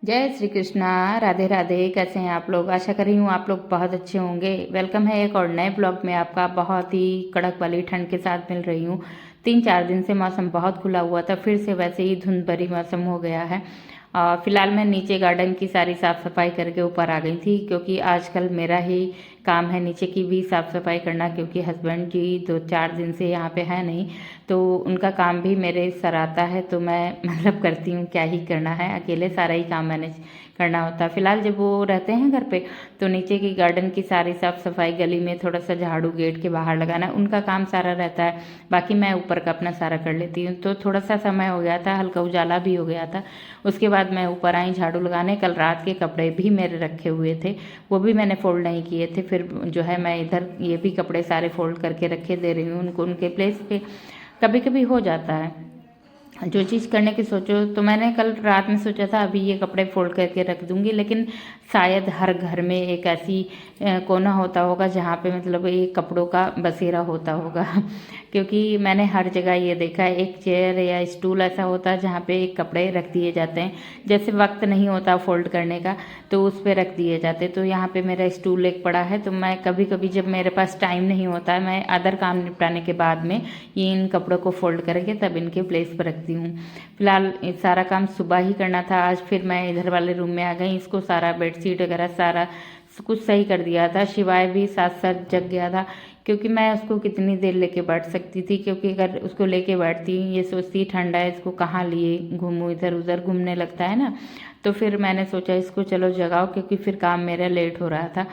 जय श्री कृष्णा। राधे राधे। कैसे हैं आप लोग? आशा कर रही हूँ आप लोग बहुत अच्छे होंगे। वेलकम है एक और नए ब्लॉग में आपका। बहुत ही कड़क वाली ठंड के साथ मिल रही हूँ। 3-4 दिन से मौसम बहुत खुला हुआ था, फिर से वैसे ही धुंध भरी मौसम हो गया है। फिलहाल मैं नीचे गार्डन की सारी साफ़ सफाई करके ऊपर आ गई थी, क्योंकि आजकल मेरा ही काम है नीचे की भी साफ़ सफाई करना, क्योंकि हस्बैंड जी 2-4 दिन से यहाँ पे है नहीं, तो उनका काम भी मेरे सर आता है। तो मैं मतलब करती हूँ, क्या ही करना है, अकेले सारा ही काम मैनेज करना होता है। फिलहाल जब वो रहते हैं घर पे, तो नीचे की गार्डन की सारी साफ़ सफाई, गली में थोड़ा सा झाड़ू, गेट के बाहर लगाना, उनका काम सारा रहता है। बाकी मैं ऊपर का अपना सारा कर लेती हूँ। तो थोड़ा सा समय हो गया था, हल्का उजाला भी हो गया था। उसके बाद मैं ऊपर आई झाड़ू लगाने। कल रात के कपड़े भी मेरे रखे हुए थे, वो भी मैंने फ़ोल्ड नहीं किए थे। फिर जो है मैं इधर ये भी कपड़े सारे फ़ोल्ड करके रखे दे रही हूँ उनको उनके प्लेस पे। कभी कभी हो जाता है जो चीज़ करने की सोचो। तो मैंने कल रात में सोचा था अभी ये कपड़े फोल्ड करके रख दूंगी, लेकिन शायद हर घर में एक ऐसी कोना होता होगा जहाँ पे मतलब ये कपड़ों का बसेरा होता होगा क्योंकि मैंने हर जगह ये देखा है, एक चेयर या स्टूल ऐसा होता है जहाँ पे कपड़े रख दिए जाते हैं। जैसे वक्त नहीं होता फोल्ड करने का तो उस पर रख दिए जाते। तो यहाँ पे मेरा स्टूल एक पड़ा है, तो मैं कभी कभी जब मेरे पास टाइम नहीं होता है, मैं अदर काम निपटाने के बाद में ये इन कपड़ों को फोल्ड करके तब इनके प्लेस पर रखती हूँ। फिलहाल सारा काम सुबह ही करना था आज। फिर मैं इधर वाले रूम में आ गई, इसको सारा बेडशीट वगैरह सारा कुछ सही कर दिया था। शिवाय भी साथ साथ जग गया था, क्योंकि मैं उसको कितनी देर लेके बैठ सकती थी, क्योंकि अगर उसको लेके बैठती ये सोचती ठंडा है, इसको कहाँ लिए घूमूं, इधर उधर घूमने लगता है ना। तो फिर मैंने सोचा इसको चलो जगाओ, क्योंकि फिर काम मेरा लेट हो रहा था।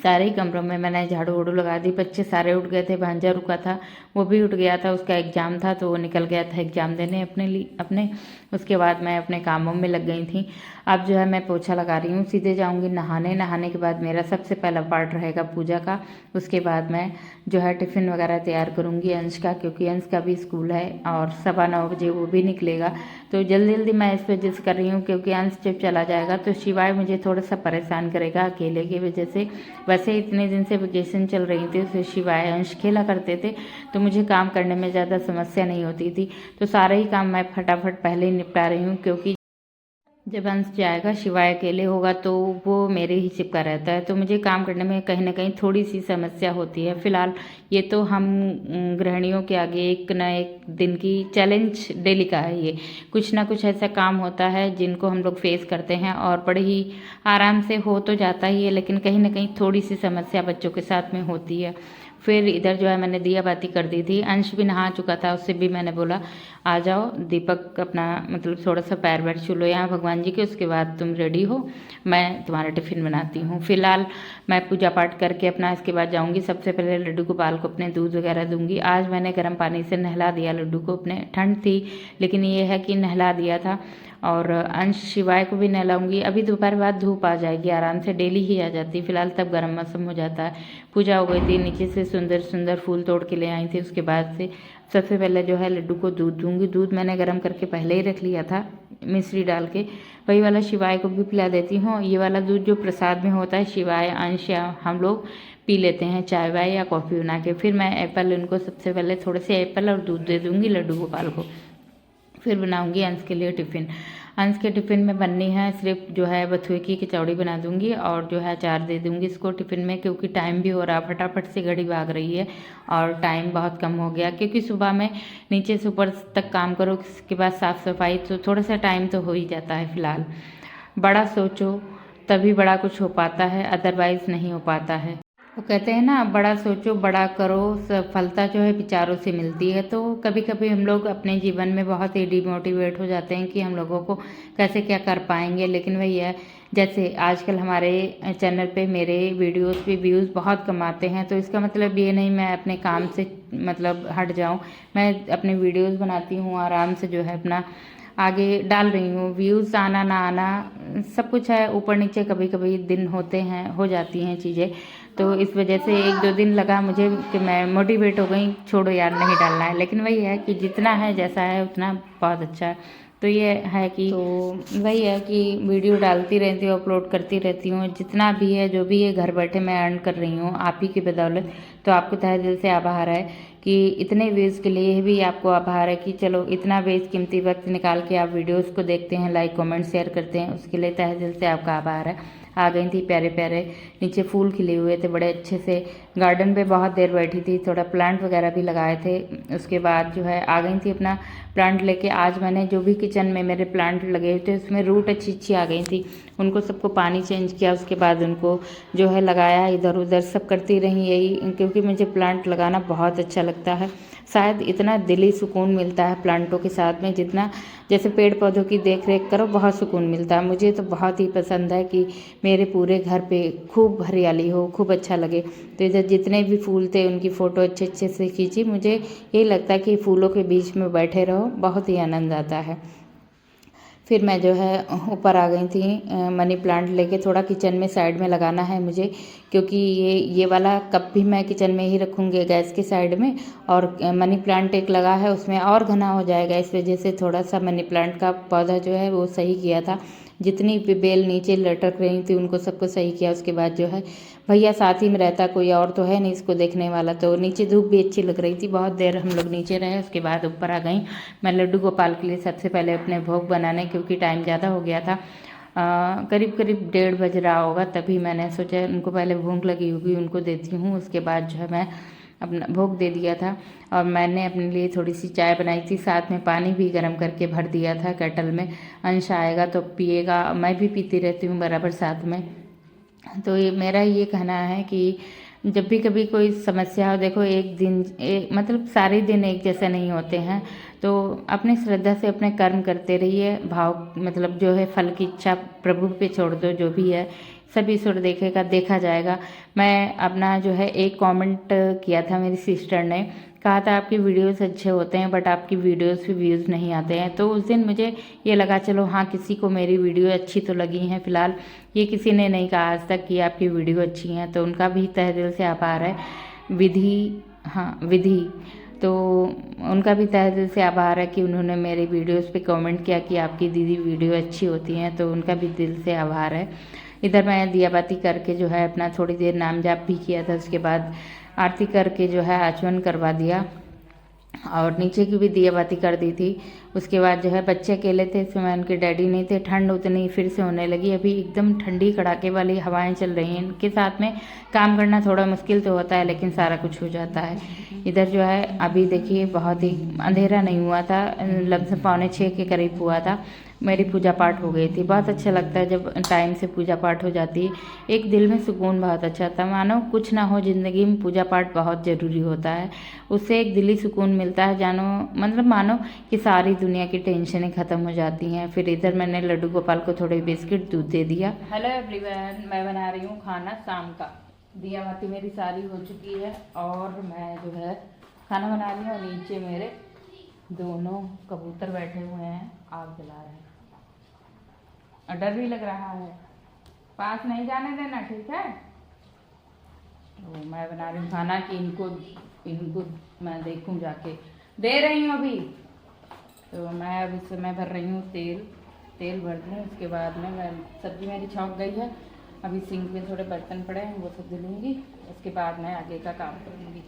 सारे ही कमरों में मैंने झाड़ू वाड़ू लगा दी। बच्चे सारे उठ गए थे, भांजा रुका था वो भी उठ गया था, उसका एग्ज़ाम था तो वो निकल गया था एग्ज़ाम देने अपने। उसके बाद मैं अपने कामों में लग गई थी। अब जो है मैं पोछा लगा रही हूँ, सीधे जाऊँगी नहाने। नहाने के बाद मेरा सबसे पहला पार्ट रहेगा पूजा का। उसके बाद मैं जो है टिफ़िन वगैरह तैयार करूँगी अंश का, क्योंकि अंश का भी स्कूल है और 9:15 बजे वो भी निकलेगा। तो जल्दी जल्दी मैं इस वजह से कर रही हूँ, क्योंकि अंश जब चला जाएगा तो शिवाय मुझे थोड़ा सा परेशान करेगा अकेले की वजह से। वैसे इतने दिन से वेकेशन चल रही थी, तो शिवाय अंश खेला करते थे, तो मुझे काम करने में ज़्यादा समस्या नहीं होती थी। तो सारे ही काम मैं फटाफट पहले ही निपटा रही हूँ, क्योंकि जब अंश जाएगा शिवाय अकेले होगा तो वो मेरे ही चिपका रहता है, तो मुझे काम करने में कहीं ना कहीं थोड़ी सी समस्या होती है। फिलहाल ये तो हम गृहिणियों के आगे एक न एक दिन की चैलेंज डेली का है। ये कुछ ना कुछ ऐसा काम होता है जिनको हम लोग फेस करते हैं, और बड़े ही आराम से हो तो जाता ही है, लेकिन कहीं ना कहीं थोड़ी सी समस्या बच्चों के साथ में होती है। फिर इधर जो है मैंने दिया बाती कर दी थी। अंश भी नहा चुका था, उससे भी मैंने बोला आ जाओ दीपक अपना मतलब थोड़ा सा पैर वैर छू लो यहाँ भगवान जी के, उसके बाद तुम रेडी हो, मैं तुम्हारा टिफ़िन बनाती हूँ। फिलहाल मैं पूजा पाठ करके अपना इसके बाद जाऊँगी। सबसे पहले लड्डू गोपाल को अपने दूध वगैरह दूंगी। आज मैंने गर्म पानी से नहला दिया लड्डू को, अपने ठंड थी लेकिन ये है कि नहला दिया था। और अंश शिवाय को भी नहलाऊंगी। अभी दोपहर बाद धूप आ जाएगी आराम से, डेली ही आ जाती है। फिलहाल तब गर्म मौसम हो जाता है। पूजा हो गई थी, नीचे से सुंदर सुंदर फूल तोड़ के ले आई थी। उसके बाद से सबसे पहले जो है लड्डू को दूध दूंगी। दूध मैंने गर्म करके पहले ही रख लिया था मिश्री डाल के, वही वाला शिवाय को भी पिला देती हूँ। ये वाला दूध जो प्रसाद में होता है, शिवाय अंश या हम लोग पी लेते हैं चाय वाय या कॉफ़ी बना के। फिर मैं एप्पल उनको सबसे पहले थोड़े से एप्पल और दूध दे दूँगी लड्डू गोपाल को। फिर बनाऊंगी अंश के लिए टिफ़िन। अंश के टिफ़िन में बननी है सिर्फ जो है बथुए की कचौड़ी बना दूंगी, और जो है अचार दे दूंगी इसको टिफ़िन में, क्योंकि टाइम भी हो रहा, फटाफट से घड़ी भाग रही है और टाइम बहुत कम हो गया। क्योंकि सुबह में नीचे से ऊपर तक काम करो, उसके बाद साफ़ सफाई, तो थोड़ा सा टाइम तो हो ही जाता है। फिलहाल बड़ा सोचो तभी बड़ा कुछ हो पाता है, अदरवाइज़ नहीं हो पाता है। वो कहते हैं ना, बड़ा सोचो बड़ा करो, सफलता जो है विचारों से मिलती है। तो कभी कभी हम लोग अपने जीवन में बहुत ही डिमोटिवेट हो जाते हैं कि हम लोगों को कैसे क्या कर पाएंगे। लेकिन वही है, जैसे आजकल हमारे चैनल पे मेरे वीडियोस पे व्यूज़ बहुत कम आते हैं, तो इसका मतलब ये नहीं मैं अपने काम से मतलब हट जाऊँ। मैं अपने वीडियोस बनाती हूँ, आराम से जो है अपना आगे डाल रही हूँ। व्यूज़ आना ना आना सब कुछ है, ऊपर नीचे कभी कभी दिन होते हैं, हो जाती हैं चीज़ें। तो इस वजह से 1-2 दिन लगा मुझे कि मैं मोटिवेट हो गई, छोड़ो यार नहीं डालना है। लेकिन वही है कि जितना है जैसा है उतना बहुत अच्छा है। तो ये है कि तो वही है कि वीडियो डालती रहती हूँ, अपलोड करती रहती हूँ, जितना भी है जो भी है घर बैठे मैं अर्न कर रही हूँ आप ही की बदौलत। तो आपको तहे दिल से आभार है कि इतने व्यूज़ के लिए भी आपको आभार है कि चलो इतना बेशकीमती वक्त निकाल के आप वीडियोस को देखते हैं, लाइक कमेंट शेयर करते हैं, उसके लिए तहे दिल से आपका आभार है। आ गई थी प्यारे प्यारे, नीचे फूल खिले हुए थे बड़े अच्छे से, गार्डन पे बहुत देर बैठी थी, थोड़ा प्लांट वगैरह भी लगाए थे। उसके बाद जो है आ गई थी अपना प्लांट लेके। आज मैंने जो भी किचन में मेरे प्लांट लगे हुए थे उसमें रूट अच्छी अच्छी आ गई थी, उनको सबको पानी चेंज किया, उसके बाद उनको जो है लगाया, इधर उधर सब करती रही यही, क्योंकि मुझे प्लांट लगाना बहुत अच्छा लगता है। शायद इतना दिली सुकून मिलता है प्लांटों के साथ में, जितना जैसे पेड़ पौधों की देख रेख करो बहुत सुकून मिलता है। मुझे तो बहुत ही पसंद है कि मेरे पूरे घर पे खूब हरियाली हो, खूब अच्छा लगे। तो इधर जितने भी फूल थे उनकी फ़ोटो अच्छे अच्छे से खींची। मुझे यही लगता है कि फूलों के बीच में बैठे रहो, बहुत ही आनंद आता है। फिर मैं जो है ऊपर आ गई थी मनी प्लांट लेके, थोड़ा किचन में साइड में लगाना है मुझे, क्योंकि ये वाला कप भी मैं किचन में ही रखूँगी गैस के साइड में, और मनी प्लांट एक लगा है उसमें और घना हो जाएगा, इस वजह से थोड़ा सा मनी प्लांट का पौधा जो है वो सही किया था। जितनी भी बेल नीचे लटक रही थी उनको सबको सही किया। उसके बाद जो है भैया साथ ही में रहता, कोई और तो है नहीं इसको देखने वाला, तो नीचे धूप भी अच्छी लग रही थी, बहुत देर हम लोग नीचे रहे। उसके बाद ऊपर आ गई मैं लड्डू गोपाल के लिए सबसे पहले अपने भोग बनाने, क्योंकि टाइम ज़्यादा हो गया था, करीब करीब 1:30 बज रहा होगा, तभी मैंने सोचा उनको पहले भूख लगी होगी उनको देती हूँ। उसके बाद जो है मैं अपना भोग दे दिया था, और मैंने अपने लिए थोड़ी सी चाय बनाई थी, साथ में पानी भी गर्म करके भर दिया था केटल में। अंश आएगा तो पिएगा, मैं भी पीती रहती हूँ बराबर साथ में। तो ये मेरा ये कहना है कि जब भी कभी कोई समस्या हो, देखो एक दिन मतलब सारे दिन एक जैसे नहीं होते हैं, तो अपनी श्रद्धा से अपने कर्म करते रहिए। भाव मतलब जो है फल की इच्छा प्रभु पे छोड़ दो, जो भी है सब ईश्वर देखेगा, देखा जाएगा। मैं अपना जो है एक कमेंट किया था, मेरी सिस्टर ने कहा था आपकी वीडियोस अच्छे होते हैं बट आपकी वीडियोस पे व्यूज़ नहीं आते हैं। तो उस दिन मुझे ये लगा चलो हाँ किसी को मेरी वीडियो अच्छी तो लगी हैं। फिलहाल ये किसी ने नहीं कहा आज तक कि आपकी वीडियो अच्छी हैं, तो उनका भी तहे दिल से आभार है। विधि तो उनका भी तहे दिल से आभार है कि उन्होंने मेरे वीडियोस पे कमेंट किया कि आपकी दीदी वीडियो अच्छी होती हैं, तो उनका भी दिल से आभार है। इधर मैं दिया बाती करके जो है अपना थोड़ी देर नाम जाप भी किया था, उसके बाद आरती करके जो है आचमन करवा दिया, और नीचे की भी दिया बाती कर दी थी। उसके बाद जो है बच्चे अकेले थे, इस समय उनके डैडी नहीं थे। ठंड उतनी फिर से होने लगी, अभी एकदम ठंडी कड़ाके वाली हवाएं चल रही हैं, इनके साथ में काम करना थोड़ा मुश्किल तो होता है, लेकिन सारा कुछ हो जाता है। इधर जो है अभी देखिए बहुत ही अंधेरा नहीं हुआ था, लगभग 5:45 के करीब हुआ था, मेरी पूजा पाठ हो गई थी। बहुत अच्छा लगता है जब टाइम से पूजा पाठ हो जाती है, एक दिल में सुकून बहुत अच्छा था। मानो कुछ ना हो ज़िंदगी में, पूजा पाठ बहुत ज़रूरी होता है, उससे एक दिली सुकून मिलता है। जानो मतलब मानो कि सारी दुनिया की टेंशनें ख़त्म हो जाती हैं। फिर इधर मैंने लड्डू गोपाल को थोड़े बिस्किट दूध दे दिया। हेलो एवरीवन, मैं बना रही हूँ खाना शाम का। दिया बाती मेरी सारी हो चुकी है, और मैं जो है खाना बना रही हूँ, और नीचे मेरे दोनों कबूतर बैठे हुए हैं, आग जला रहे हैं, और डर भी लग रहा है, पास नहीं जाने देना, ठीक है। तो मैं बना रही हूँ खाना कि इनको मैं देखूँ जाके, दे रही हूँ अभी। तो मैं अब इस समय भर रही हूँ तेल भर दूँ। उसके बाद में मैं सब्जी मेरी छौंक गई है, अभी सिंक में थोड़े बर्तन पड़े हैं वो सब धुलूँगी, उसके बाद मैं आगे का काम करूँगी।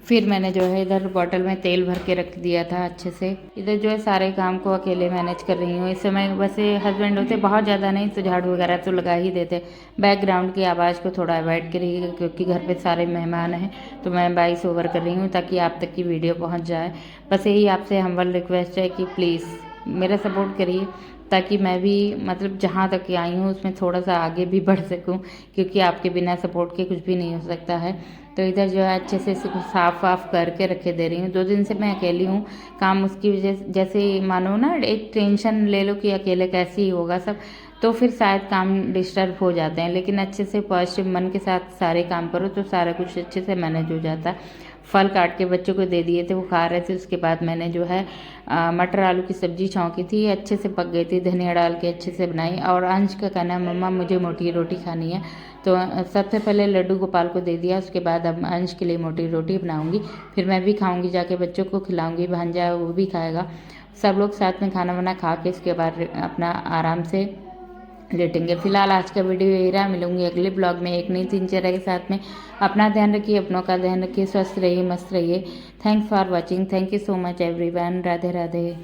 फिर मैंने जो है इधर बॉटल में तेल भर के रख दिया था अच्छे से। इधर जो है सारे काम को अकेले मैनेज कर रही हूँ इस समय। वैसे हस्बैंड होते बहुत ज़्यादा नहीं तो झाड़ू वगैरह तो लगा ही देते, बैकग्राउंड की आवाज़ को थोड़ा अवॉइड करिएगा, क्योंकि घर पे सारे मेहमान हैं। तो मैं वॉइस ओवर कर रही हूँ ताकि आप तक की वीडियो पहुँच जाए। बस यही आपसे हम्बल रिक्वेस्ट है कि प्लीज़ मेरा सपोर्ट करिए, ताकि मैं भी मतलब जहाँ तक आई हूँ उसमें थोड़ा सा आगे भी बढ़ सकूँ, क्योंकि आपके बिना सपोर्ट के कुछ भी नहीं हो सकता है। तो इधर जो है अच्छे से साफ वाफ करके रखे दे रही हूँ। 2 दिन से मैं अकेली हूँ, काम उसकी वजह जैसे मानो ना एक टेंशन ले लो कि अकेले कैसे ही होगा सब, तो फिर शायद काम डिस्टर्ब हो जाते हैं। लेकिन अच्छे से पॉजिटिव मन के साथ सारे काम करो तो सारा कुछ अच्छे से मैनेज हो जाता है। फल काट के बच्चों को दे दिए थे, वो खा रहे थे। उसके बाद मैंने जो है मटर आलू की सब्जी छौंकी थी, अच्छे से पक गई थी, धनिया डाल के अच्छे से बनाई। और अंश का कहना है मम्मा मुझे मोटी रोटी खानी है, तो सबसे पहले लड्डू गोपाल को दे दिया। उसके बाद अब अंश के लिए मोटी रोटी बनाऊंगी, फिर मैं भी खाऊंगी, जाके बच्चों को खिलाऊंगी, भांजा वो भी खाएगा। सब लोग साथ में खाना वाना खा के उसके बाद अपना आराम से लेटेंगे। फिलहाल आज का वीडियो यही रहा, मिलूंगी अगले ब्लॉग में एक नई दिनचर्या के साथ में। अपना ध्यान रखिए, अपनों का ध्यान रखिए, स्वस्थ रहिए, मस्त रहिए। Thanks for watching, thank you so much everyone. Radhe Radhe.